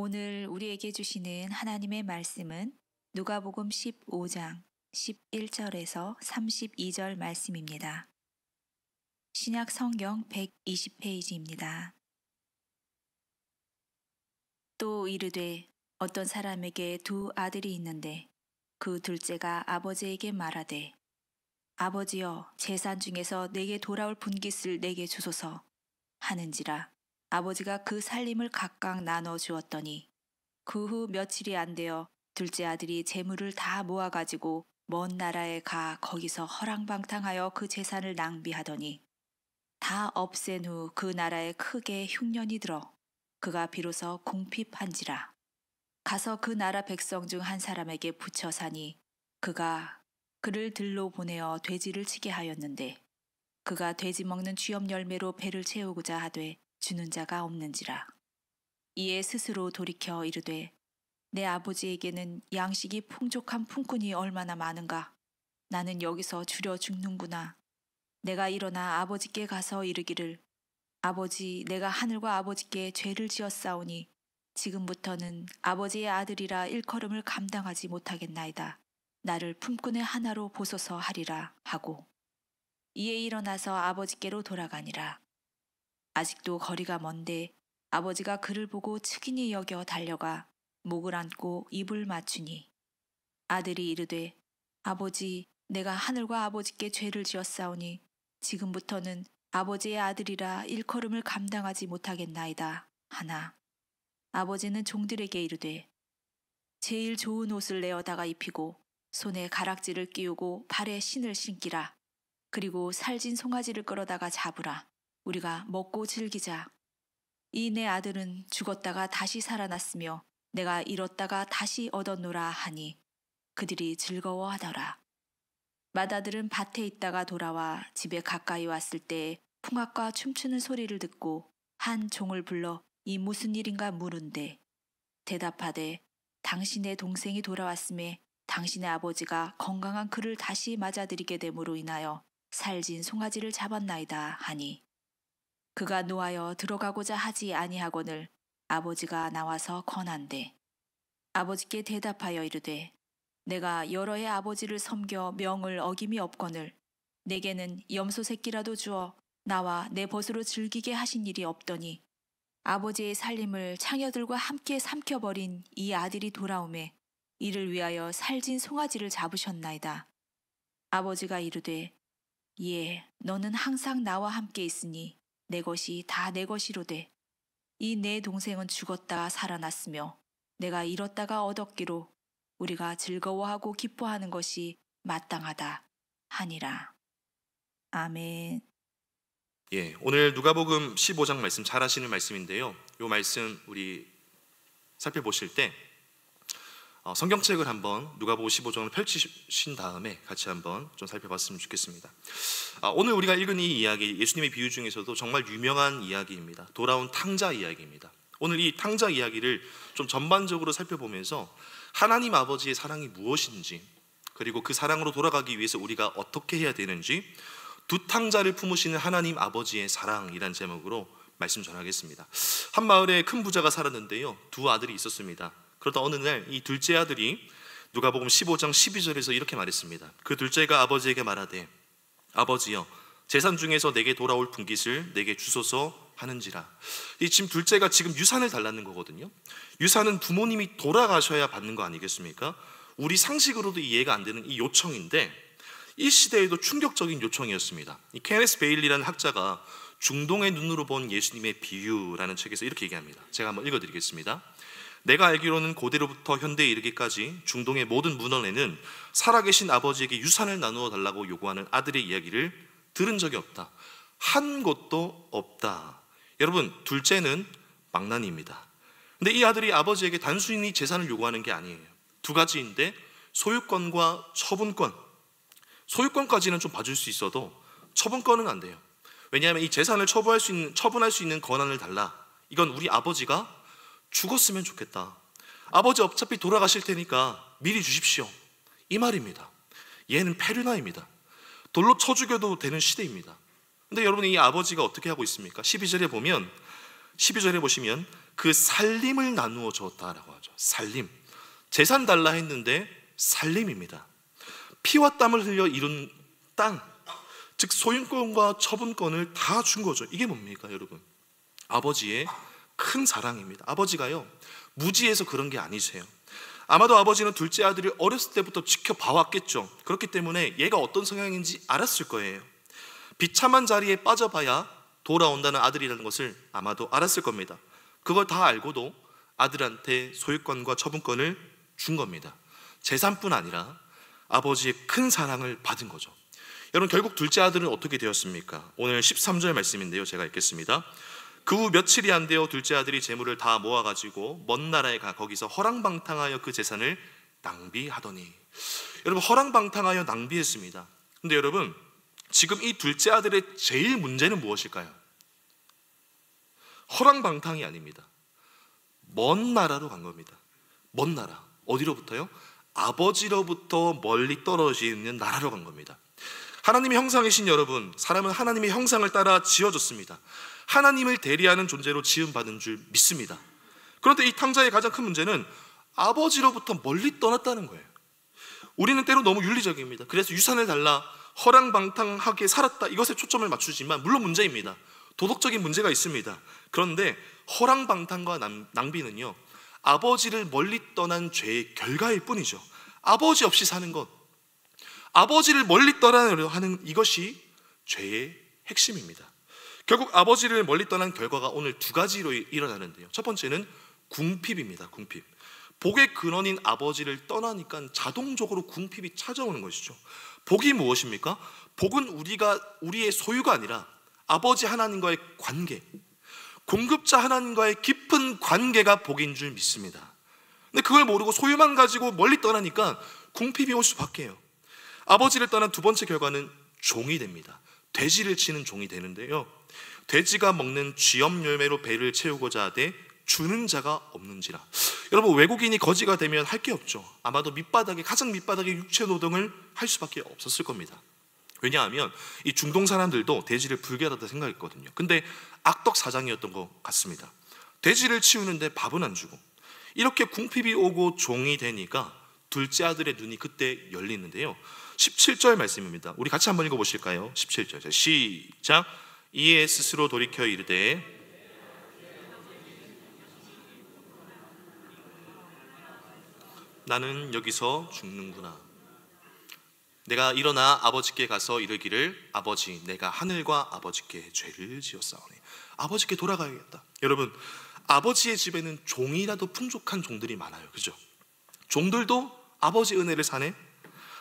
오늘 우리에게 주시는 하나님의 말씀은 누가복음 15장 11절에서 32절 말씀입니다. 신약 성경 120페이지입니다. 또 이르되 어떤 사람에게 두 아들이 있는데 그 둘째가 아버지에게 말하되 아버지여 재산 중에서 내게 돌아올 분깃을 내게 주소서 하는지라 아버지가 그 살림을 각각 나눠 주었더니 그 후 며칠이 안 되어 둘째 아들이 재물을 다 모아가지고 먼 나라에 가 거기서 허랑방탕하여 그 재산을 낭비하더니 다 없앤 후 그 나라에 크게 흉년이 들어 그가 비로소 궁핍한지라 가서 그 나라 백성 중 한 사람에게 붙여 사니 그가 그를 들로 보내어 돼지를 치게 하였는데 그가 돼지 먹는 쥐업 열매로 배를 채우고자 하되 주는 자가 없는지라. 이에 스스로 돌이켜 이르되 내 아버지에게는 양식이 풍족한 품꾼이 얼마나 많은가. 나는 여기서 줄여 죽는구나. 내가 일어나 아버지께 가서 이르기를 아버지 내가 하늘과 아버지께 죄를 지었사오니 지금부터는 아버지의 아들이라 일컬음을 감당하지 못하겠나이다. 나를 품꾼의 하나로 보소서 하리라 하고 이에 일어나서 아버지께로 돌아가니라. 아직도 거리가 먼데 아버지가 그를 보고 측은히 여겨 달려가 목을 안고 입을 맞추니 아들이 이르되 아버지 내가 하늘과 아버지께 죄를 지었사오니 지금부터는 아버지의 아들이라 일컬음을 감당하지 못하겠나이다 하나 아버지는 종들에게 이르되 제일 좋은 옷을 내어다가 입히고 손에 가락지를 끼우고 발에 신을 신기라. 그리고 살진 송아지를 끌어다가 잡으라. 우리가 먹고 즐기자. 이 내 아들은 죽었다가 다시 살아났으며 내가 잃었다가 다시 얻었노라 하니 그들이 즐거워하더라. 맏아들은 밭에 있다가 돌아와 집에 가까이 왔을 때 풍악과 춤추는 소리를 듣고 한 종을 불러 이 무슨 일인가 물은데 대답하되 당신의 동생이 돌아왔음에 당신의 아버지가 건강한 그를 다시 맞아들이게 됨으로 인하여 살진 송아지를 잡았나이다 하니 그가 노하여 들어가고자 하지 아니하거늘 아버지가 나와서 권한대 아버지께 대답하여 이르되 내가 여러 해 아버지를 섬겨 명을 어김이 없거늘 내게는 염소 새끼라도 주어 나와 내 벗으로 즐기게 하신 일이 없더니 아버지의 살림을 창녀들과 함께 삼켜버린 이 아들이 돌아오매 이를 위하여 살진 송아지를 잡으셨나이다. 아버지가 이르되 예, 너는 항상 나와 함께 있으니 내 것이 다 내 것이로되 이 내 동생은 죽었다 살아났으며 내가 잃었다가 얻었기로 우리가 즐거워하고 기뻐하는 것이 마땅하다 하니라. 아멘. 예, 오늘 누가복음 15장 말씀 잘 아시는 말씀인데요. 이 말씀 우리 살펴보실 때 성경책을 한번 누가복음 15장을 펼치신 다음에 같이 한번 좀 살펴봤으면 좋겠습니다. 오늘 우리가 읽은 이 이야기, 예수님의 비유 중에서도 정말 유명한 이야기입니다. 돌아온 탕자 이야기입니다. 오늘 이 탕자 이야기를 좀 전반적으로 살펴보면서 하나님 아버지의 사랑이 무엇인지, 그리고 그 사랑으로 돌아가기 위해서 우리가 어떻게 해야 되는지, 두 탕자를 품으시는 하나님 아버지의 사랑이란 제목으로 말씀 전하겠습니다. 한 마을에 큰 부자가 살았는데요, 두 아들이 있었습니다. 그러다 어느 날 이 둘째 아들이 누가복음 15장 12절에서 이렇게 말했습니다. 그 둘째가 아버지에게 말하되 아버지여 재산 중에서 내게 돌아올 분깃을 내게 주소서 하는지라. 이 지금 둘째가 지금 유산을 달라는 거거든요. 유산은 부모님이 돌아가셔야 받는 거 아니겠습니까? 우리 상식으로도 이해가 안 되는 이 요청인데 이 시대에도 충격적인 요청이었습니다. 이 케네스 베일리라는 학자가 중동의 눈으로 본 예수님의 비유라는 책에서 이렇게 얘기합니다. 제가 한번 읽어드리겠습니다. 내가 알기로는 고대로부터 현대에 이르기까지 중동의 모든 문헌에는 살아계신 아버지에게 유산을 나누어 달라고 요구하는 아들의 이야기를 들은 적이 없다. 한 곳도 없다. 여러분, 둘째는 망나니입니다. 근데 이 아들이 아버지에게 단순히 재산을 요구하는 게 아니에요. 두 가지인데 소유권과 처분권. 소유권까지는 좀 봐줄 수 있어도 처분권은 안 돼요. 왜냐하면 이 재산을 처분할 수 있는 권한을 달라. 이건 우리 아버지가 죽었으면 좋겠다. 아버지 어차피 돌아가실 테니까 미리 주십시오. 이 말입니다. 얘는 페르나입니다. 돌로 쳐 죽여도 되는 시대입니다. 근데 여러분, 이 아버지가 어떻게 하고 있습니까? 12절에 보시면 그 살림을 나누어 주었다라고 하죠. 살림. 재산 달라 했는데 살림입니다. 피와 땀을 흘려 이룬 땅, 즉 소유권과 처분권을 다 준 거죠. 이게 뭡니까 여러분? 아버지의 큰 사랑입니다. 아버지가요 무지해서 그런 게 아니세요. 아마도 아버지는 둘째 아들을 어렸을 때부터 지켜봐왔겠죠. 그렇기 때문에 얘가 어떤 성향인지 알았을 거예요. 비참한 자리에 빠져봐야 돌아온다는 아들이라는 것을 아마도 알았을 겁니다. 그걸 다 알고도 아들한테 소유권과 처분권을 준 겁니다. 재산뿐 아니라 아버지의 큰 사랑을 받은 거죠. 여러분, 결국 둘째 아들은 어떻게 되었습니까? 오늘 13절 말씀인데요, 제가 읽겠습니다. 그 후 며칠이 안 되어 둘째 아들이 재물을 다 모아가지고 먼 나라에 가 거기서 허랑방탕하여 그 재산을 낭비하더니. 여러분, 허랑방탕하여 낭비했습니다. 근데 여러분, 지금 이 둘째 아들의 제일 문제는 무엇일까요? 허랑방탕이 아닙니다. 먼 나라로 간 겁니다. 먼 나라. 어디로부터요? 아버지로부터 멀리 떨어져 있는 나라로 간 겁니다. 하나님의 형상이신 여러분, 사람은 하나님의 형상을 따라 지어졌습니다. 하나님을 대리하는 존재로 지음받은 줄 믿습니다. 그런데 이 탕자의 가장 큰 문제는 아버지로부터 멀리 떠났다는 거예요. 우리는 때로 너무 윤리적입니다. 그래서 유산을 달라 허랑방탕하게 살았다, 이것에 초점을 맞추지만 물론 문제입니다. 도덕적인 문제가 있습니다. 그런데 허랑방탕과 낭비는요, 아버지를 멀리 떠난 죄의 결과일 뿐이죠. 아버지 없이 사는 것, 아버지를 멀리 떠나려 하는 이것이 죄의 핵심입니다. 결국 아버지를 멀리 떠난 결과가 오늘 두 가지로 일어나는데요. 첫 번째는 궁핍입니다. 궁핍. 복의 근원인 아버지를 떠나니까 자동적으로 궁핍이 찾아오는 것이죠. 복이 무엇입니까? 복은 우리의 소유가 아니라 아버지 하나님과의 관계, 공급자 하나님과의 깊은 관계가 복인 줄 믿습니다. 근데 그걸 모르고 소유만 가지고 멀리 떠나니까 궁핍이 올 수밖에요. 아버지를 떠난 두 번째 결과는 종이 됩니다. 돼지를 치는 종이 되는데요, 돼지가 먹는 쥐엄 열매로 배를 채우고자 하되 주는 자가 없는지라. 여러분, 외국인이 거지가 되면 할 게 없죠. 아마도 가장 밑바닥에 육체 노동을 할 수밖에 없었을 겁니다. 왜냐하면 이 중동 사람들도 돼지를 불결하다 생각했거든요. 근데 악덕 사장이었던 것 같습니다. 돼지를 치우는데 밥은 안 주고, 이렇게 궁핍이 오고 종이 되니까 둘째 아들의 눈이 그때 열리는데요. 17절 말씀입니다. 우리 같이 한번 읽어보실까요? 17절 시작. 이에 스스로 돌이켜 이르되 나는 여기서 죽는구나. 내가 일어나 아버지께 가서 이르기를 아버지, 내가 하늘과 아버지께 죄를 지었사오니. 아버지께 돌아가야겠다. 여러분, 아버지의 집에는 종이라도 풍족한 종들이 많아요. 그죠? 종들도 아버지 은혜를 사네.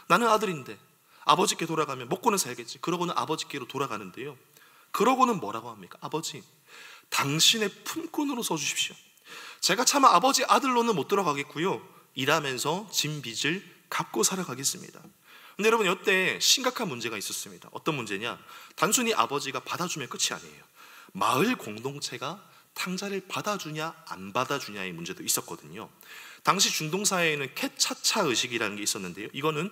나는 아들인데 아버지께 돌아가면 먹고는 살겠지. 그러고는 아버지께로 돌아가는데요, 그러고는 뭐라고 합니까? 아버지, 당신의 품꾼으로 써주십시오. 제가 차마 아버지 아들로는 못 들어가겠고요, 일하면서 진 빚을 갚고 살아가겠습니다. 근데 여러분, 이때 심각한 문제가 있었습니다. 어떤 문제냐? 단순히 아버지가 받아주면 끝이 아니에요. 마을 공동체가 탕자를 받아주냐 안 받아주냐의 문제도 있었거든요. 당시 중동 사회에는 캐차차 의식이라는 게 있었는데요, 이거는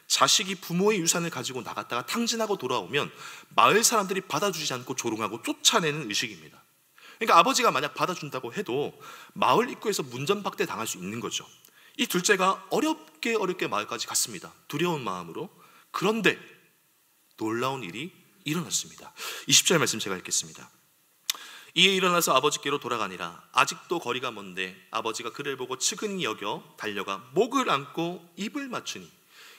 자식이 부모의 유산을 가지고 나갔다가 탕진하고 돌아오면 마을 사람들이 받아주지 않고 조롱하고 쫓아내는 의식입니다. 그러니까 아버지가 만약 받아준다고 해도 마을 입구에서 문전박대 당할 수 있는 거죠. 이 둘째가 어렵게 마을까지 갔습니다. 두려운 마음으로. 그런데 놀라운 일이 일어났습니다. 20절 말씀 제가 읽겠습니다. 이에 일어나서 아버지께로 돌아가니라. 아직도 거리가 먼데 아버지가 그를 보고 측은히 여겨 달려가 목을 안고 입을 맞추니.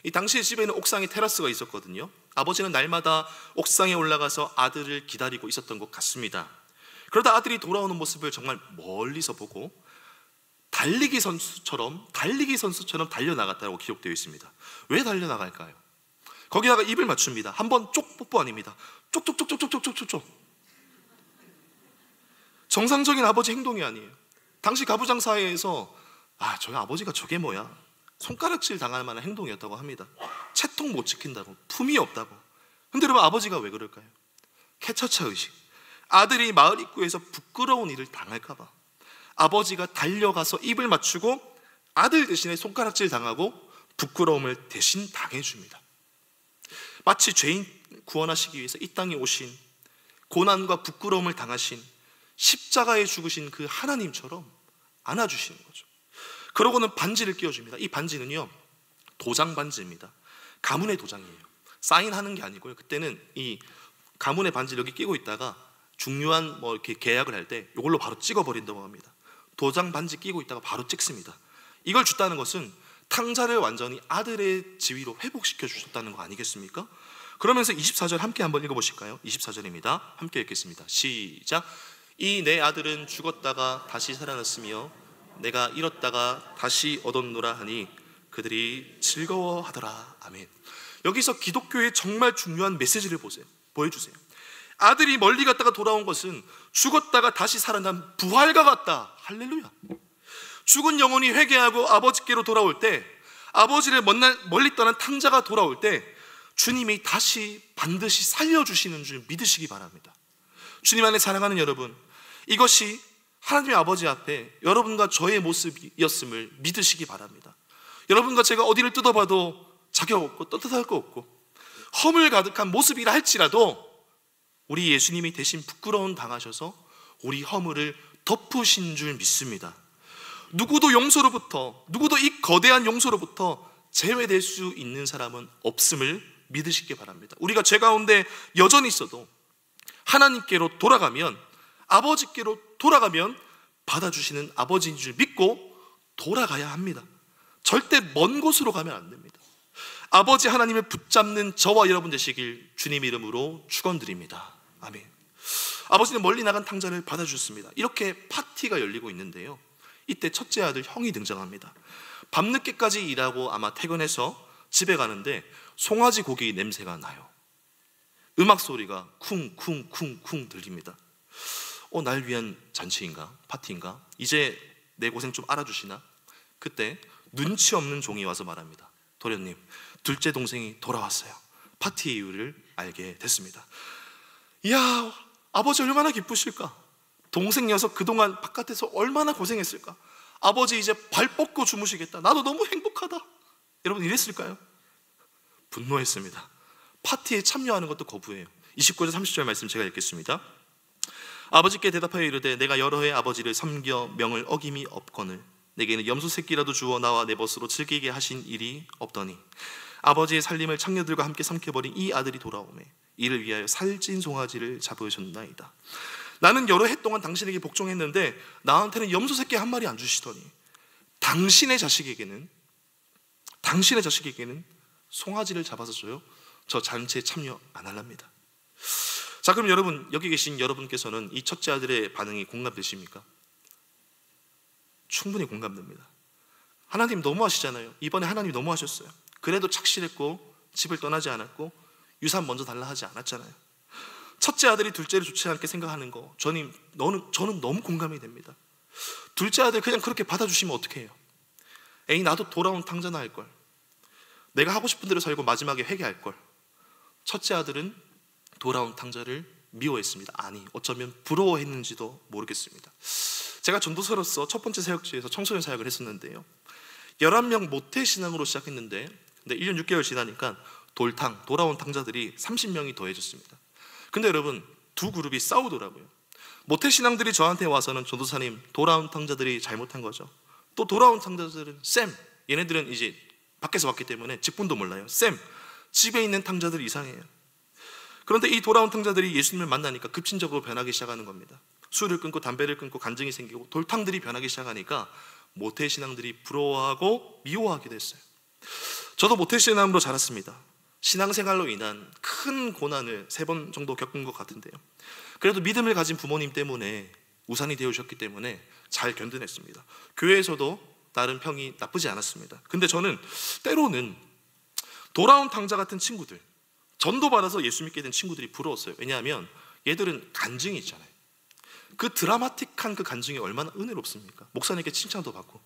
이 당시의 집에는 옥상에 테라스가 있었거든요. 아버지는 날마다 옥상에 올라가서 아들을 기다리고 있었던 것 같습니다. 그러다 아들이 돌아오는 모습을 정말 멀리서 보고 달리기 선수처럼 달려나갔다고 기록되어 있습니다. 왜 달려나갈까요? 거기다가 입을 맞춥니다. 한번 쪽 뽀뽀 아닙니다. 쪽쪽쪽쪽쪽쪽쪽쪽. 정상적인 아버지 행동이 아니에요. 당시 가부장 사회에서 저희 아버지가 저게 뭐야, 손가락질 당할 만한 행동이었다고 합니다. 채통 못 지킨다고, 품이 없다고. 근데 여러분, 아버지가 왜 그럴까요? 캐차차 의식. 아들이 마을 입구에서 부끄러운 일을 당할까봐 아버지가 달려가서 입을 맞추고 아들 대신에 손가락질 당하고 부끄러움을 대신 당해줍니다. 마치 죄인 구원하시기 위해서 이 땅에 오신, 고난과 부끄러움을 당하신 십자가에 죽으신 그 하나님처럼 안아주시는 거죠. 그러고는 반지를 끼워줍니다. 이 반지는요, 도장 반지입니다. 가문의 도장이에요. 사인하는 게 아니고요. 그때는 이 가문의 반지를 여기 끼고 있다가 중요한 뭐 이렇게 계약을 할 때 이걸로 바로 찍어버린다고 합니다. 도장 반지 끼고 있다가 바로 찍습니다. 이걸 줬다는 것은 탕자를 완전히 아들의 지위로 회복시켜 주셨다는 거 아니겠습니까? 그러면서 24절 함께 한번 읽어보실까요? 24절입니다. 함께 읽겠습니다. 시작. 이 내 아들은 죽었다가 다시 살아났으며 내가 잃었다가 다시 얻었노라 하니 그들이 즐거워하더라. 아멘. 여기서 기독교의 정말 중요한 메시지를 보여주세요. 아들이 멀리 갔다가 돌아온 것은 죽었다가 다시 살아난 부활과 같다. 할렐루야. 죽은 영혼이 회개하고 아버지께로 돌아올 때, 아버지를 멀리 떠난 탕자가 돌아올 때 주님이 다시 반드시 살려주시는 줄 믿으시기 바랍니다. 주님 안에 사랑하는 여러분, 이것이 하나님의 아버지 앞에 여러분과 저의 모습이었음을 믿으시기 바랍니다. 여러분과 제가 어디를 뜯어봐도 자격 없고 떳떳할 거 없고 허물 가득한 모습이라 할지라도 우리 예수님이 대신 부끄러움 당하셔서 우리 허물을 덮으신 줄 믿습니다. 누구도 이 거대한 용서로부터 제외될 수 있는 사람은 없음을 믿으시기 바랍니다. 우리가 죄 가운데 여전히 있어도 하나님께로 돌아가면, 아버지께로 돌아가면 받아주시는 아버지인 줄 믿고 돌아가야 합니다. 절대 먼 곳으로 가면 안 됩니다. 아버지 하나님을 붙잡는 저와 여러분 되시길 주님 이름으로 축원드립니다. 아멘. 아버지는 멀리 나간 탕자를 받아주셨습니다. 이렇게 파티가 열리고 있는데요, 이때 첫째 아들 형이 등장합니다. 밤늦게까지 일하고 아마 퇴근해서 집에 가는데 송아지 고기 냄새가 나요. 음악 소리가 쿵쿵쿵쿵 들립니다. 날 위한 잔치인가? 파티인가? 이제 내 고생 좀 알아주시나? 그때 눈치 없는 종이 와서 말합니다. 도련님, 둘째 동생이 돌아왔어요. 파티 이유를 알게 됐습니다. 이야, 아버지 얼마나 기쁘실까? 동생 녀석 그동안 바깥에서 얼마나 고생했을까? 아버지 이제 발 뻗고 주무시겠다. 나도 너무 행복하다. 여러분 이랬을까요? 분노했습니다. 파티에 참여하는 것도 거부해요. 29절 30절 말씀 제가 읽겠습니다. 아버지께 대답하여 이르되 내가 여러 해 아버지를 섬겨 명을 어김이 없거늘 내게는 염소 새끼라도 주어 나와 내 벗으로 즐기게 하신 일이 없더니 아버지의 살림을 창녀들과 함께 삼켜버린 이 아들이 돌아오매 이를 위하여 살찐 송아지를 잡으셨나이다. 나는 여러 해 동안 당신에게 복종했는데 나한테는 염소 새끼 한 마리 안 주시더니 당신의 자식에게는 송아지를 잡아서 줘요? 저 잔치에 참여 안 할랍니다. 자, 그럼 여러분, 여기 계신 여러분께서는 이 첫째 아들의 반응이 공감되십니까? 충분히 공감됩니다. 하나님 너무하시잖아요. 이번에 하나님 너무하셨어요. 그래도 착실했고 집을 떠나지 않았고 유산 먼저 달라 하지 않았잖아요. 첫째 아들이 둘째를 좋지 않게 생각하는 거 저는 너무 공감이 됩니다. 둘째 아들 그냥 그렇게 받아주시면 어떻게 해요? 에이, 나도 돌아온 탕자나 할걸. 내가 하고 싶은 대로 살고 마지막에 회개할걸. 첫째 아들은 돌아온 탕자를 미워했습니다. 아니, 어쩌면 부러워했는지도 모르겠습니다. 제가 전도사로서 첫 번째 사역지에서 청소년 사역을 했었는데요, 11명 모태신앙으로 시작했는데 근데 1년 6개월 지나니까 돌아온 탕자들이 30명이 더해졌습니다. 근데 여러분, 두 그룹이 싸우더라고요. 모태신앙들이 저한테 와서는 전도사님, 돌아온 탕자들이 잘못한 거죠. 또 돌아온 탕자들은 얘네들은 이제 밖에서 왔기 때문에 직분도 몰라요. 집에 있는 탕자들이 이상해요. 그런데 이 돌아온 탕자들이 예수님을 만나니까 급진적으로 변하기 시작하는 겁니다. 술을 끊고 담배를 끊고 간증이 생기고 돌탕들이 변하기 시작하니까 모태신앙들이 부러워하고 미워하게 됐어요. 저도 모태신앙으로 자랐습니다. 신앙생활로 인한 큰 고난을 3번 정도 겪은 것 같은데요, 그래도 믿음을 가진 부모님 때문에 우산이 되어주셨기 때문에 잘 견뎌냈습니다. 교회에서도 나름 평이 나쁘지 않았습니다. 근데 저는 때로는 돌아온 탕자 같은 친구들, 전도받아서 예수 믿게 된 친구들이 부러웠어요. 왜냐하면 얘들은 간증이 있잖아요. 그 드라마틱한 그 간증이 얼마나 은혜롭습니까? 목사님께 칭찬도 받고.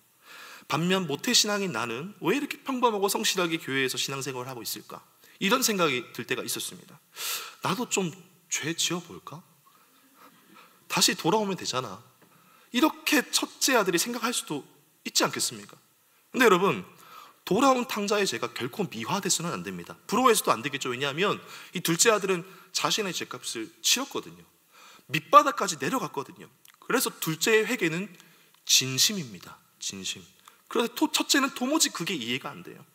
반면 모태신앙인 나는 왜 이렇게 평범하고 성실하게 교회에서 신앙생활을 하고 있을까? 이런 생각이 들 때가 있었습니다. 나도 좀 죄 지어볼까? 다시 돌아오면 되잖아. 이렇게 첫째 아들이 생각할 수도 있지 않겠습니까? 근데 여러분, 돌아온 탕자의 죄가 결코 미화돼서는 안 됩니다. 부러워해서도 안 되겠죠. 왜냐하면 이 둘째 아들은 자신의 죄값을 치렀거든요. 밑바닥까지 내려갔거든요. 그래서 둘째의 회개는 진심입니다. 진심. 그런데 첫째는 도무지 그게 이해가 안 돼요.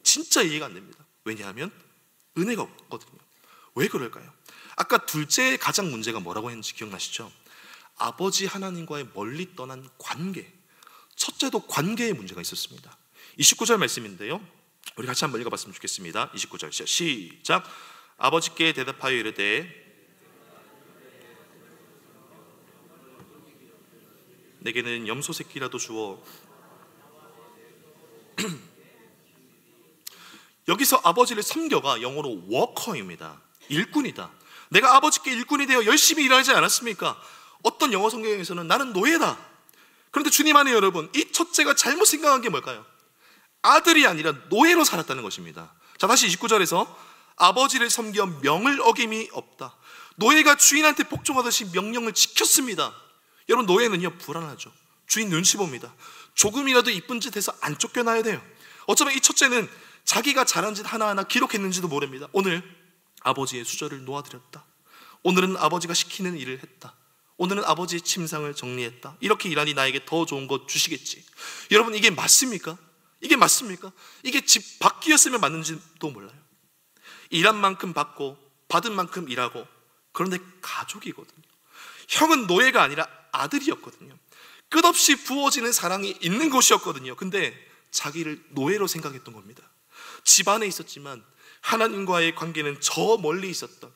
진짜 이해가 안 됩니다. 왜냐하면 은혜가 없거든요. 왜 그럴까요? 아까 둘째의 가장 문제가 뭐라고 했는지 기억나시죠? 아버지 하나님과의 멀리 떠난 관계. 첫째도 관계에 문제가 있었습니다. 29절 말씀인데요, 우리 같이 한번 읽어봤으면 좋겠습니다. 29절 시작. 아버지께 대답하여 이르되 내게는 염소 새끼라도 주어. 여기서 아버지를 섬겨가 영어로 워커입니다. 일꾼이다. 내가 아버지께 일꾼이 되어 열심히 일하지 않았습니까? 어떤 영어 성경에서는 나는 노예다. 그런데 주님 안에 여러분, 이 첫째가 잘못 생각한 게 뭘까요? 아들이 아니라 노예로 살았다는 것입니다. 자, 다시 29절에서 아버지를 섬겨 명을 어김이 없다. 노예가 주인한테 복종하듯이 명령을 지켰습니다. 여러분, 노예는요 불안하죠. 주인 눈치 봅니다. 조금이라도 이쁜 짓 해서 안 쫓겨나야 돼요. 어쩌면 이 첫째는 자기가 잘한 짓 하나하나 기록했는지도 모릅니다. 오늘 아버지의 수저를 놓아드렸다. 오늘은 아버지가 시키는 일을 했다. 오늘은 아버지의 침상을 정리했다. 이렇게 일하니 나에게 더 좋은 것 주시겠지. 여러분, 이게 맞습니까? 이게 맞습니까? 이게 집 밖이었으면 맞는지도 몰라요. 일한 만큼 받고 받은 만큼 일하고, 그런데 가족이거든요. 형은 노예가 아니라 아들이었거든요. 끝없이 부어지는 사랑이 있는 곳이었거든요. 근데 자기를 노예로 생각했던 겁니다. 집 안에 있었지만 하나님과의 관계는 저 멀리 있었던.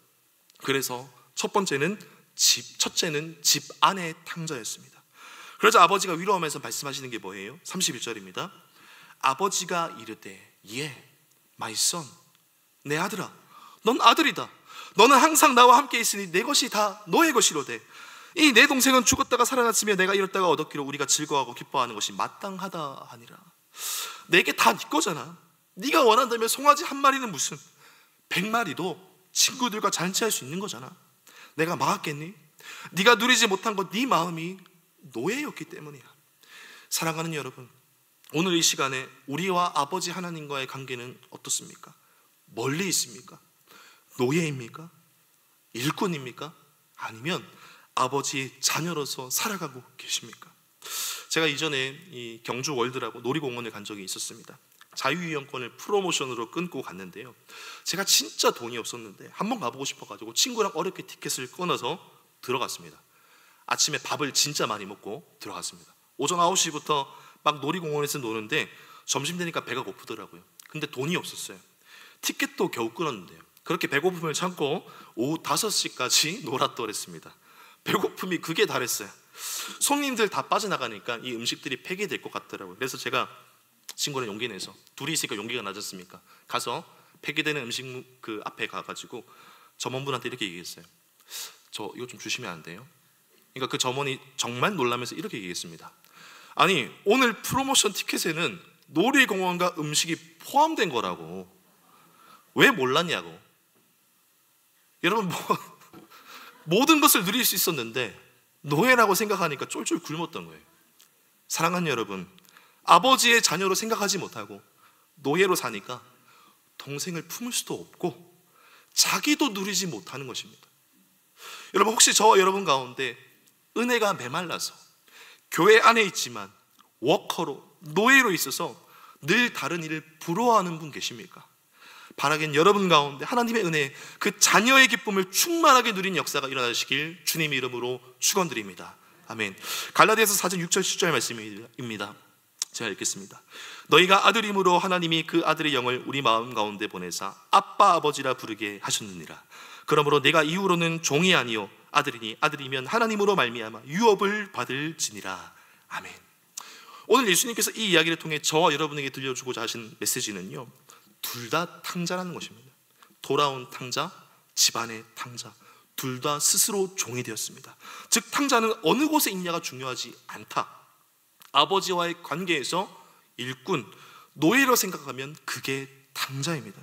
그래서 첫째는 집 안의 탕자였습니다. 그래서 아버지가 위로하면서 말씀하시는 게 뭐예요? 31절입니다. 아버지가 이르되 my son, 내 아들아, 넌 아들이다. 너는 항상 나와 함께 있으니 내 것이 다 너의 것이로되 이 내 동생은 죽었다가 살아났으며 내가 잃었다가 얻었기로 우리가 즐거워하고 기뻐하는 것이 마땅하다 하니라. 내게 다 네 거잖아. 네가 원한다면 송아지 한 마리는 무슨 100마리도 친구들과 잔치할 수 있는 거잖아. 내가 막았겠니? 네가 누리지 못한 것 네 마음이 노예였기 때문이야. 사랑하는 여러분, 오늘 이 시간에 우리와 아버지 하나님과의 관계는 어떻습니까? 멀리 있습니까? 노예입니까? 일꾼입니까? 아니면 아버지의 자녀로서 살아가고 계십니까? 제가 이전에 이 경주 월드라고 놀이공원에 간 적이 있었습니다. 자유이용권을 프로모션으로 끊고 갔는데요, 제가 진짜 돈이 없었는데 한번 가보고 싶어가지고 친구랑 어렵게 티켓을 끊어서 들어갔습니다. 아침에 밥을 진짜 많이 먹고 들어갔습니다. 오전 9시부터 막 놀이공원에서 노는데 점심 되니까 배가 고프더라고요. 근데 돈이 없었어요. 티켓도 겨우 끊었는데요, 그렇게 배고픔을 참고 오후 5시까지 놀았더랬습니다. 배고픔이 극에 달했어요. 손님들 다 빠져나가니까 이 음식들이 폐기될 것 같더라고요. 그래서 제가 친구는 용기 내서, 둘이 있으니까 용기가 나졌습니까? 가서 폐기되는 음식 그 앞에 가가지고 점원분한테 이렇게 얘기했어요. 저 이거 좀 주시면 안 돼요? 그러니까 그 점원이 정말 놀라면서 이렇게 얘기했습니다. 아니, 오늘 프로모션 티켓에는 놀이공원과 음식이 포함된 거라고. 왜 몰랐냐고. 여러분, 모든 것을 누릴 수 있었는데 노예라고 생각하니까 쫄쫄 굶었던 거예요. 사랑하는 여러분, 아버지의 자녀로 생각하지 못하고 노예로 사니까 동생을 품을 수도 없고 자기도 누리지 못하는 것입니다. 여러분, 혹시 저와 여러분 가운데 은혜가 메말라서 교회 안에 있지만 워커로, 노예로 있어서 늘 다른 일을 부러워하는 분 계십니까? 바라긴 여러분 가운데 하나님의 은혜, 그 자녀의 기쁨을 충만하게 누린 역사가 일어나시길 주님의 이름으로 축원드립니다. 아멘. 갈라디아서 4장 6절 10절 말씀입니다. 제가 읽겠습니다. 너희가 아들임으로 하나님이 그 아들의 영을 우리 마음 가운데 보내사 아빠 아버지라 부르게 하셨느니라. 그러므로 내가 이후로는 종이 아니요 아들이니 아들이면 하나님으로 말미암아 유업을 받을지니라. 아멘. 오늘 예수님께서 이 이야기를 통해 저와 여러분에게 들려주고자 하신 메시지는요, 둘 다 탕자라는 것입니다. 돌아온 탕자, 집안의 탕자, 둘 다 스스로 종이 되었습니다. 즉 탕자는 어느 곳에 있냐가 중요하지 않다. 아버지와의 관계에서 일꾼, 노예로 생각하면 그게 탕자입니다.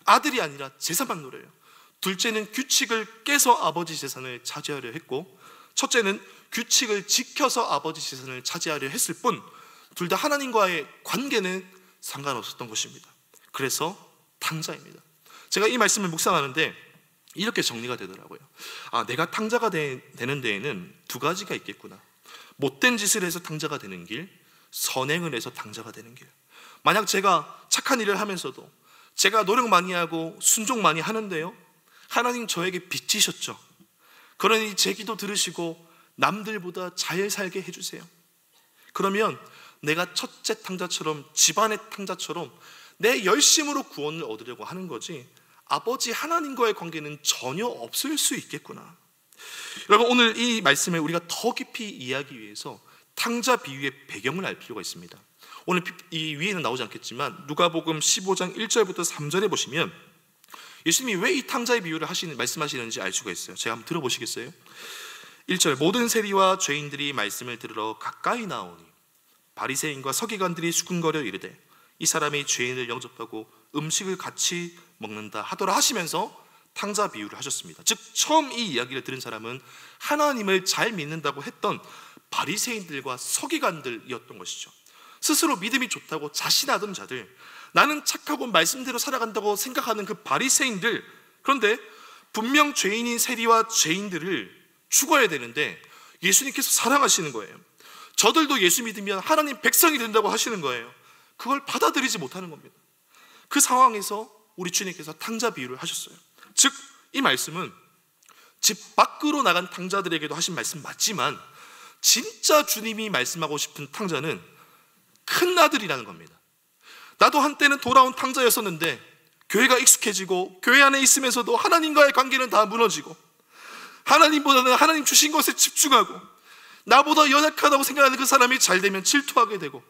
아들이 아니라 재산만 노려요. 둘째는 규칙을 깨서 아버지 재산을 차지하려 했고, 첫째는 규칙을 지켜서 아버지 재산을 차지하려 했을 뿐 둘 다 하나님과의 관계는 상관없었던 것입니다. 그래서 탕자입니다. 제가 이 말씀을 묵상하는데 이렇게 정리가 되더라고요. 내가 탕자가 되는 데에는 두 가지가 있겠구나. 못된 짓을 해서 탕자가 되는 길, 선행을 해서 탕자가 되는 길. 만약 제가 착한 일을 하면서도 제가 노력 많이 하고 순종 많이 하는데요, 하나님 저에게 빚지셨죠. 그러니 제 기도 들으시고 남들보다 잘 살게 해주세요. 그러면 내가 첫째 탕자처럼, 집안의 탕자처럼 내 열심으로 구원을 얻으려고 하는 거지, 아버지 하나님과의 관계는 전혀 없을 수 있겠구나. 여러분, 오늘 이 말씀을 우리가 더 깊이 이해하기 위해서 탕자 비유의 배경을 알 필요가 있습니다. 오늘 이 위에는 나오지 않겠지만 누가복음 15장 1절부터 3절에 보시면 예수님이 왜 이 탕자의 비유를 말씀하시는지 알 수가 있어요. 제가 한번 들어보시겠어요? 1절, 모든 세리와 죄인들이 말씀을 들으러 가까이 나오니 바리새인과 서기관들이 수군거려 이르되 이 사람이 죄인을 영접하고 음식을 같이 먹는다 하더라 하시면서 탕자 비유를 하셨습니다. 즉 처음 이 이야기를 들은 사람은 하나님을 잘 믿는다고 했던 바리새인들과 서기관들이었던 것이죠. 스스로 믿음이 좋다고 자신하던 자들, 나는 착하고 말씀대로 살아간다고 생각하는 그 바리새인들. 그런데 분명 죄인인 세리와 죄인들을 죽어야 되는데 예수님께서 사랑하시는 거예요. 저들도 예수 믿으면 하나님 백성이 된다고 하시는 거예요. 그걸 받아들이지 못하는 겁니다. 그 상황에서 우리 주님께서 탕자 비유를 하셨어요. 즉 이 말씀은 집 밖으로 나간 탕자들에게도 하신 말씀 맞지만 진짜 주님이 말씀하고 싶은 탕자는 큰 아들이라는 겁니다. 나도 한때는 돌아온 탕자였었는데 교회가 익숙해지고 교회 안에 있으면서도 하나님과의 관계는 다 무너지고 하나님보다는 하나님 주신 것에 집중하고 나보다 연약하다고 생각하는 그 사람이 잘 되면 질투하게 되고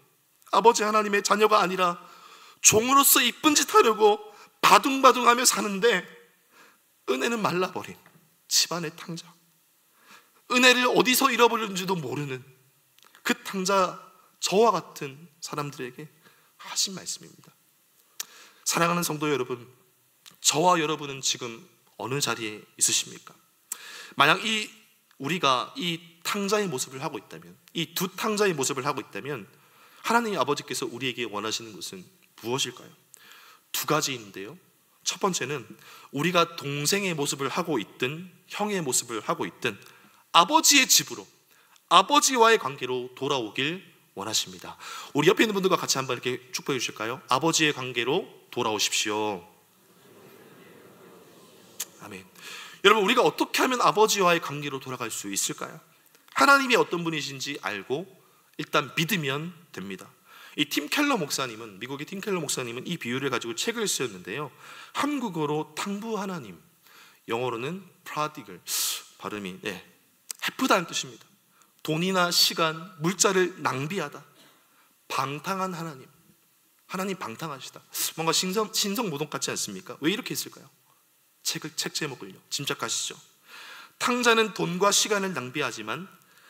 아버지 하나님의 자녀가 아니라 종으로서 이쁜 짓 하려고 바둥바둥하며 사는데 은혜는 말라버린 집안의 탕자, 은혜를 어디서 잃어버렸는지도 모르는 그 탕자, 저와 같은 사람들에게 하신 말씀입니다. 사랑하는 성도 여러분, 저와 여러분은 지금 어느 자리에 있으십니까? 만약 우리가 이 탕자의 모습을 하고 있다면, 이 두 탕자의 모습을 하고 있다면 하나님 아버지께서 우리에게 원하시는 것은 무엇일까요? 두 가지인데요. 첫 번째는 우리가 동생의 모습을 하고 있든 형의 모습을 하고 있든 아버지의 집으로, 아버지와의 관계로 돌아오길 원하십니다. 우리 옆에 있는 분들과 같이 한번 이렇게 축복해 주실까요? 아버지의 관계로 돌아오십시오. 아멘. 여러분, 우리가 어떻게 하면 아버지와의 관계로 돌아갈 수 있을까요? 하나님이 어떤 분이신지 알고 일단 믿으면 됩니다. 이 팀 켈러 목사님은, 미국의 팀 켈러 목사님은 이 비유를 가지고 책을 쓰였는데요, 한국어로 탕부 하나님, 영어로는 prodigal, 발음이 해프다는 뜻입니다. 돈이나 시간, 물자를 낭비하다, 방탕한 하나님, 하나님 방탕하시다. 뭔가 신성모독 같지 않습니까? 왜 이렇게 했을까요? 책 제목을요, 짐작하시죠? 탕자는 돈과 시간을 낭비하지만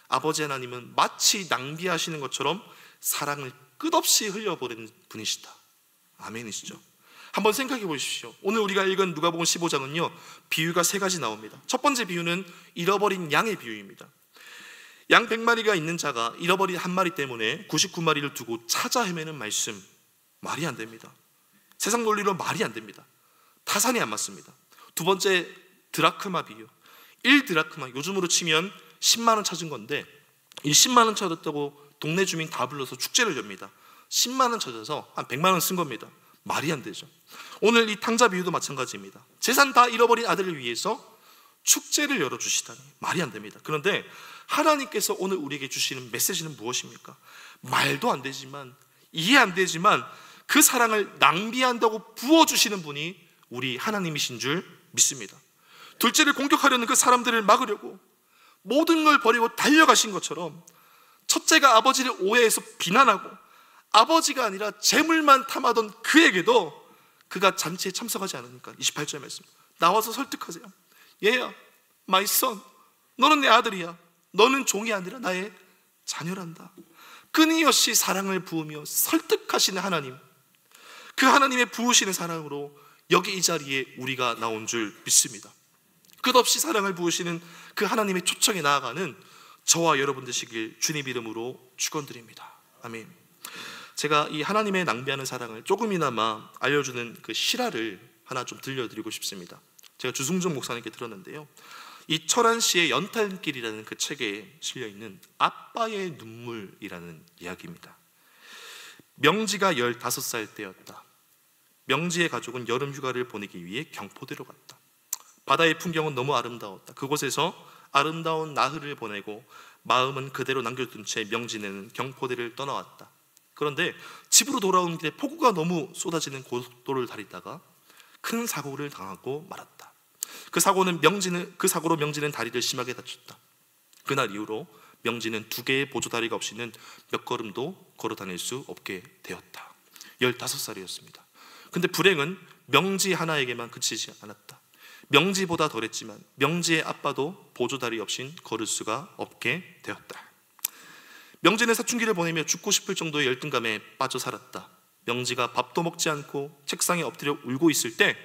아버지 하나님은 마치 낭비하시는 것처럼 사랑을 끝없이 흘려버리는 분이시다. 아멘이시죠? 한번 생각해 보십시오. 오늘 우리가 읽은 누가복음 15장은요 비유가 세 가지 나옵니다. 첫 번째 비유는 잃어버린 양의 비유입니다. 양 100마리가 있는 자가 잃어버린 한 마리 때문에 99마리를 두고 찾아 헤매는 말씀, 말이 안 됩니다. 세상 논리로 말이 안 됩니다. 타산이 안 맞습니다. 두 번째, 드라크마 비유. 1드라크마, 요즘으로 치면 10만 원 찾은 건데 이 10만 원 찾았다고 동네 주민 다 불러서 축제를 엽니다. 10만 원 찾아서 한 100만 원 쓴 겁니다. 말이 안 되죠. 오늘 이 탕자 비유도 마찬가지입니다. 재산 다 잃어버린 아들을 위해서 축제를 열어주시다니 말이 안 됩니다. 그런데 하나님께서 오늘 우리에게 주시는 메시지는 무엇입니까? 말도 안 되지만, 이해 안 되지만 그 사랑을 낭비한다고 부어주시는 분이 우리 하나님이신 줄 믿습니다. 둘째를 공격하려는 그 사람들을 막으려고 모든 걸 버리고 달려가신 것처럼 첫째가 아버지를 오해해서 비난하고 아버지가 아니라 재물만 탐하던 그에게도 그가 잔치에 참석하지 않으니까 28절 말씀, 나와서 설득하세요. 얘야, my son, 너는 내 아들이야. 너는 종이 아니라 나의 자녀란다. 끊임없이 사랑을 부으며 설득하시는 하나님, 그 하나님의 부으시는 사랑으로 여기 이 자리에 우리가 나온 줄 믿습니다. 끝없이 사랑을 부으시는 그 하나님의 초청에 나아가는 저와 여러분 되시길 주님 이름으로 축원드립니다. 아멘. 제가 이 하나님의 낭비하는 사랑을 조금이나마 알려주는 그 실화를 하나 좀 들려드리고 싶습니다. 제가 주승준 목사님께 들었는데요, 이 철한 씨의 연탄길이라는 그 책에 실려있는 아빠의 눈물이라는 이야기입니다. 명지가 15살 때였다. 명지의 가족은 여름 휴가를 보내기 위해 경포대로 갔다. 바다의 풍경은 너무 아름다웠다. 그곳에서 아름다운 나흘을 보내고 마음은 그대로 남겨둔 채 명지는 경포대를 떠나왔다. 그런데 집으로 돌아오는 길에 폭우가 너무 쏟아지는 고속도로를 달리다가 큰 사고를 당하고 말았다. 그 사고로 명지는 다리를 심하게 다쳤다. 그날 이후로 명지는 2개의 보조다리가 없이는 몇 걸음도 걸어 다닐 수 없게 되었다. 15살이었습니다. 근데 불행은 명지 하나에게만 그치지 않았다. 명지보다 덜했지만 명지의 아빠도 보조다리 없인 걸을 수가 없게 되었다. 명지는 사춘기를 보내며 죽고 싶을 정도의 열등감에 빠져 살았다. 명지가 밥도 먹지 않고 책상에 엎드려 울고 있을 때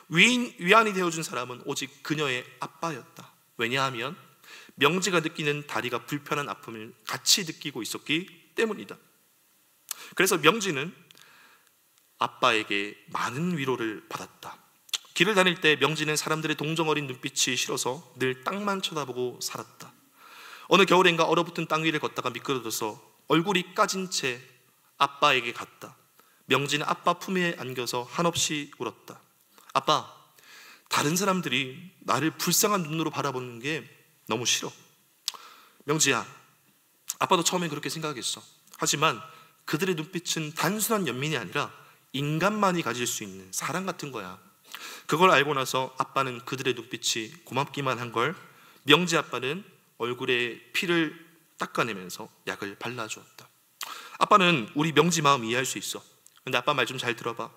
위안이 되어준 사람은 오직 그녀의 아빠였다. 왜냐하면 명지가 느끼는 다리가 불편한 아픔을 같이 느끼고 있었기 때문이다. 그래서 명지는 아빠에게 많은 위로를 받았다. 길을 다닐 때 명지는 사람들의 동정 어린 눈빛이 싫어서 늘 땅만 쳐다보고 살았다. 어느 겨울엔가 얼어붙은 땅 위를 걷다가 미끄러져서 얼굴이 까진 채 아빠에게 갔다. 명지는 아빠 품에 안겨서 한없이 울었다. 아빠, 다른 사람들이 나를 불쌍한 눈으로 바라보는 게 너무 싫어. 명지야, 아빠도 처음엔 그렇게 생각했어. 하지만 그들의 눈빛은 단순한 연민이 아니라 인간만이 가질 수 있는 사랑 같은 거야. 그걸 알고 나서 아빠는 그들의 눈빛이 고맙기만 한 걸 명지 아빠는 얼굴에 피를 닦아내면서 약을 발라주었다. 아빠는 우리 명지 마음 이해할 수 있어. 근데 아빠 말 좀 잘 들어봐.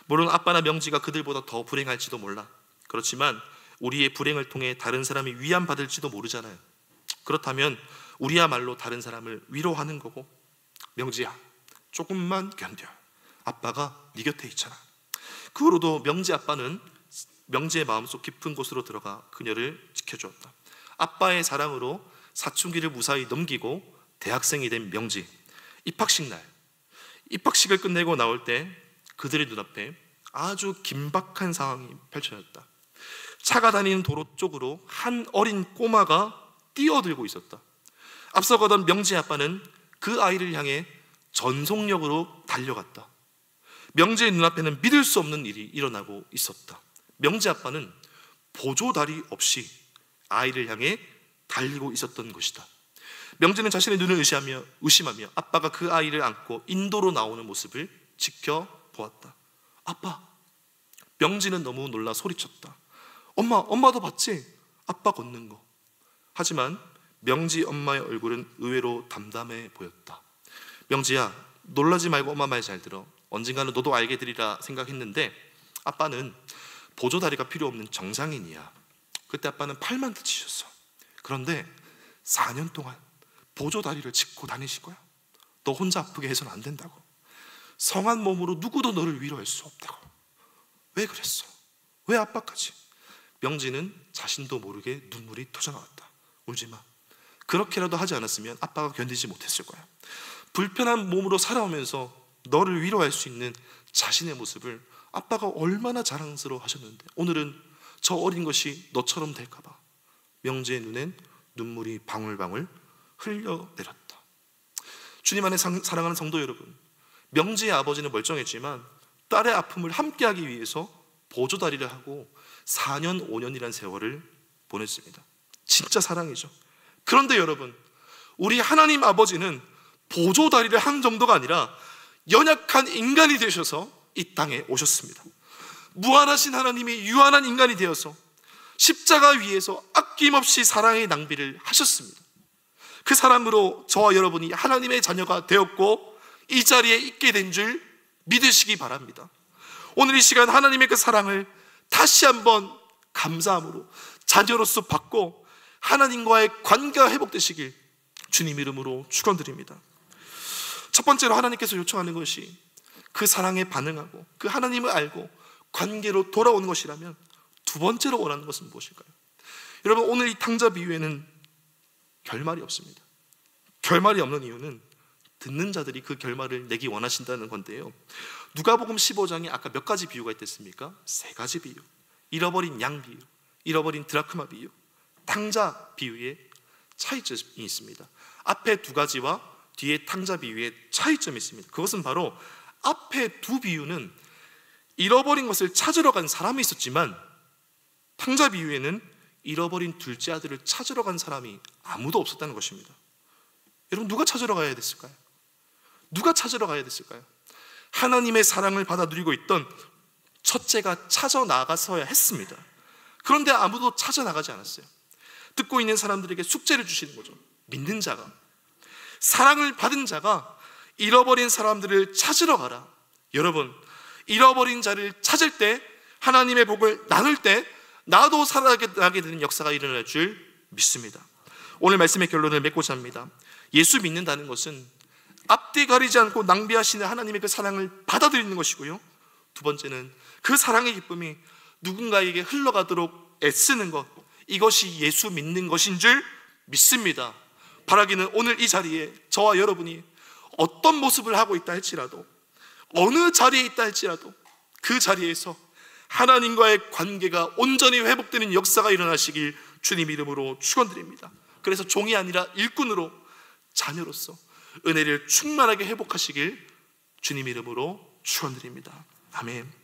물론 아빠나 명지가 그들보다 더 불행할지도 몰라. 그렇지만 우리의 불행을 통해 다른 사람이 위안받을지도 모르잖아요. 그렇다면 우리야말로 다른 사람을 위로하는 거고, 명지야, 조금만 견뎌. 아빠가 네 곁에 있잖아. 그 후로도 명지 아빠는 명지의 마음속 깊은 곳으로 들어가 그녀를 지켜주었다. 아빠의 사랑으로 사춘기를 무사히 넘기고 대학생이 된 명지. 입학식을 끝내고 나올 때 그들의 눈앞에 아주 긴박한 상황이 펼쳐졌다. 차가 다니는 도로 쪽으로 한 어린 꼬마가 뛰어들고 있었다. 앞서가던 명지 아빠는 그 아이를 향해 전속력으로 달려갔다. 명지의 눈앞에는 믿을 수 없는 일이 일어나고 있었다. 명지 아빠는 보조다리 없이 아이를 향해 달리고 있었던 것이다. 명지는 자신의 눈을 의심하며 아빠가 그 아이를 안고 인도로 나오는 모습을 지켜보았다. 아빠! 명지는 너무 놀라 소리쳤다. 엄마도 봤지? 아빠 걷는 거. 하지만 명지 엄마의 얼굴은 의외로 담담해 보였다. 명지야, 놀라지 말고 엄마 말 잘 들어. 언젠가는 너도 알게 되리라 생각했는데 아빠는 보조다리가 필요 없는 정상인이야. 그때 아빠는 팔만 다치셨어. 그런데 4년 동안 보조다리를 짚고 다니실 거야. 너 혼자 아프게 해서는 안 된다고. 성한 몸으로 누구도 너를 위로할 수 없다고. 왜 그랬어? 왜 아빠까지? 명지는 자신도 모르게 눈물이 터져나왔다. 울지 마. 그렇게라도 하지 않았으면 아빠가 견디지 못했을 거야. 불편한 몸으로 살아오면서 너를 위로할 수 있는 자신의 모습을 아빠가 얼마나 자랑스러워 하셨는데 오늘은 저 어린 것이 너처럼 될까 봐. 명지의 눈엔 눈물이 방울방울 흘려내렸다. 주님 안에 사랑하는 성도 여러분, 명지의 아버지는 멀쩡했지만 딸의 아픔을 함께하기 위해서 보조다리를 하고 4년, 5년이란 세월을 보냈습니다. 진짜 사랑이죠. 그런데 여러분, 우리 하나님 아버지는 보조다리를 한 정도가 아니라 연약한 인간이 되셔서 이 땅에 오셨습니다. 무한하신 하나님이 유한한 인간이 되어서 십자가 위에서 아낌없이 사랑의 낭비를 하셨습니다. 그 사랑으로 저와 여러분이 하나님의 자녀가 되었고 이 자리에 있게 된 줄 믿으시기 바랍니다. 오늘 이 시간 하나님의 그 사랑을 다시 한번 감사함으로 자녀로서 받고 하나님과의 관계가 회복되시길 주님 이름으로 축원드립니다. 첫 번째로 하나님께서 요청하는 것이 그 사랑에 반응하고 그 하나님을 알고 관계로 돌아오는 것이라면 두 번째로 원하는 것은 무엇일까요? 여러분, 오늘 이 탕자 비유에는 결말이 없습니다. 결말이 없는 이유는 듣는 자들이 그 결말을 내기 원하신다는 건데요. 누가복음 15장에 아까 몇 가지 비유가 있댔습니까? 3가지 비유. 잃어버린 양 비유, 잃어버린 드라크마 비유, 탕자 비유의 차이점이 있습니다. 앞에 두 가지와 뒤에 탕자 비유의 차이점이 있습니다. 그것은 바로 앞에 두 비유는 잃어버린 것을 찾으러 간 사람이 있었지만 탕자 비유에는 잃어버린 둘째 아들을 찾으러 간 사람이 아무도 없었다는 것입니다. 여러분, 누가 찾으러 가야 됐을까요? 누가 찾으러 가야 됐을까요? 하나님의 사랑을 받아 누리고 있던 첫째가 찾아 나가서야 했습니다. 그런데 아무도 찾아 나가지 않았어요. 듣고 있는 사람들에게 숙제를 주시는 거죠. 믿는 자가, 사랑을 받은 자가 잃어버린 사람들을 찾으러 가라. 여러분, 잃어버린 자를 찾을 때, 하나님의 복을 나눌 때 나도 살아나게 되는 역사가 일어날 줄 믿습니다. 오늘 말씀의 결론을 맺고자 합니다. 예수 믿는다는 것은 앞뒤 가리지 않고 낭비하시는 하나님의 그 사랑을 받아들이는 것이고요, 두 번째는 그 사랑의 기쁨이 누군가에게 흘러가도록 애쓰는 것, 이것이 예수 믿는 것인 줄 믿습니다. 바라기는 오늘 이 자리에 저와 여러분이 어떤 모습을 하고 있다 할지라도, 어느 자리에 있다 할지라도 그 자리에서 하나님과의 관계가 온전히 회복되는 역사가 일어나시길 주님 이름으로 축원드립니다. 그래서 종이 아니라 일꾼으로, 자녀로서 은혜를 충만하게 회복하시길 주님 이름으로 축원드립니다. 아멘.